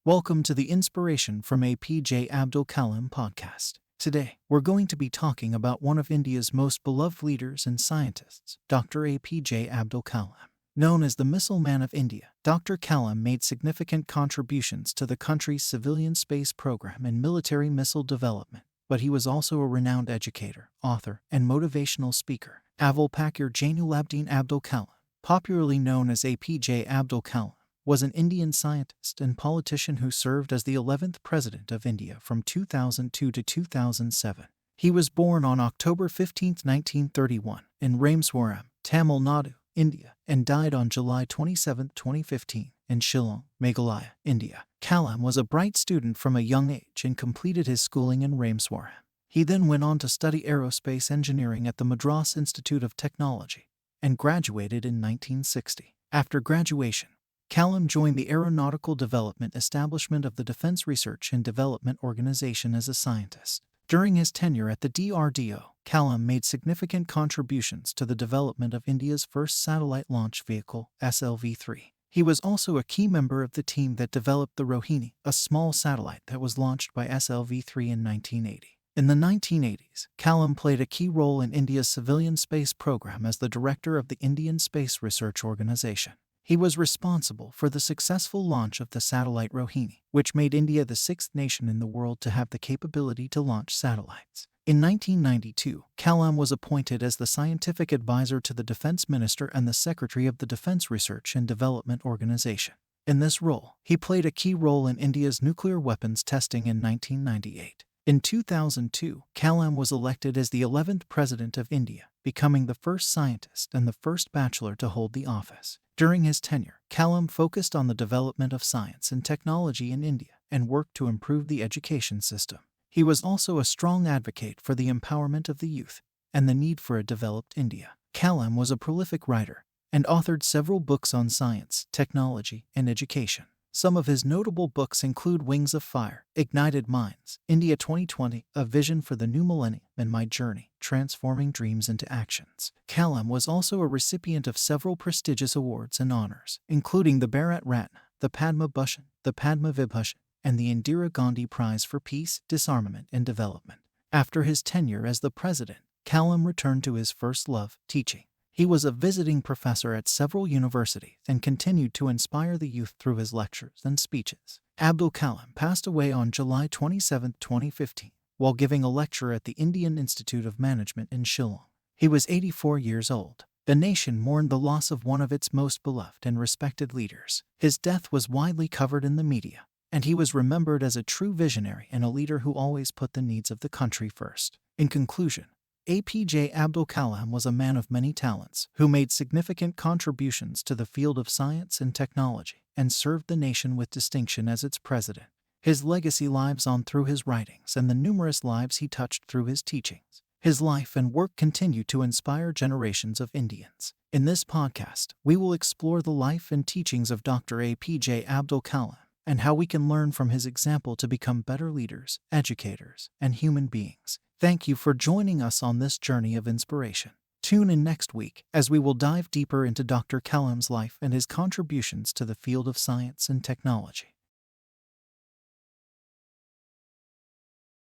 Welcome to the Inspiration from APJ Abdul Kalam podcast. Today, we're going to be talking about one of India's most beloved leaders and scientists, Dr. APJ Abdul Kalam. Known as the Missile Man of India, Dr. Kalam made significant contributions to the country's civilian space program and military missile development, but he was also a renowned educator, author, and motivational speaker. Avul Pakir Jainulabdeen Abdul Kalam, popularly known as APJ Abdul Kalam, was an Indian scientist and politician who served as the 11th President of India from 2002 to 2007. He was born on October 15, 1931, in Rameswaram, Tamil Nadu, India, and died on July 27, 2015, in Shillong, Meghalaya, India. Kalam was a bright student from a young age and completed his schooling in Rameswaram. He then went on to study aerospace engineering at the Madras Institute of Technology and graduated in 1960. After graduation, Kalam joined the Aeronautical Development Establishment of the Defense Research and Development Organization as a scientist. During his tenure at the DRDO, Kalam made significant contributions to the development of India's first satellite launch vehicle, SLV-3. He was also a key member of the team that developed the Rohini, a small satellite that was launched by SLV-3 in 1980. In the 1980s, Kalam played a key role in India's civilian space program as the director of the Indian Space Research Organization. He was responsible for the successful launch of the satellite Rohini, which made India the sixth nation in the world to have the capability to launch satellites. In 1992, Kalam was appointed as the scientific advisor to the Defense Minister and the Secretary of the Defense Research and Development Organization. In this role, he played a key role in India's nuclear weapons testing in 1998. In 2002, Kalam was elected as the 11th President of India, becoming the first scientist and the first bachelor to hold the office. During his tenure, Kalam focused on the development of science and technology in India and worked to improve the education system. He was also a strong advocate for the empowerment of the youth and the need for a developed India. Kalam was a prolific writer and authored several books on science, technology, and education. Some of his notable books include Wings of Fire, Ignited Minds, India 2020, A Vision for the New Millennium, and My Journey, Transforming Dreams into Actions. Kalam was also a recipient of several prestigious awards and honors, including the Bharat Ratna, the Padma Bhushan, the Padma Vibhushan, and the Indira Gandhi Prize for Peace, Disarmament, and Development. After his tenure as the president, Kalam returned to his first love, teaching. He was a visiting professor at several universities and continued to inspire the youth through his lectures and speeches. Abdul Kalam passed away on July 27, 2015, while giving a lecture at the Indian Institute of Management in Shillong. He was 84 years old. The nation mourned the loss of one of its most beloved and respected leaders. His death was widely covered in the media, and he was remembered as a true visionary and a leader who always put the needs of the country first. In conclusion, APJ Abdul Kalam was a man of many talents who made significant contributions to the field of science and technology and served the nation with distinction as its president. His legacy lives on through his writings and the numerous lives he touched through his teachings. His life and work continue to inspire generations of Indians. In this podcast, we will explore the life and teachings of Dr. APJ Abdul Kalam and how we can learn from his example to become better leaders, educators, and human beings. Thank you for joining us on this journey of inspiration. Tune in next week as we will dive deeper into Dr. Kalam's life and his contributions to the field of science and technology.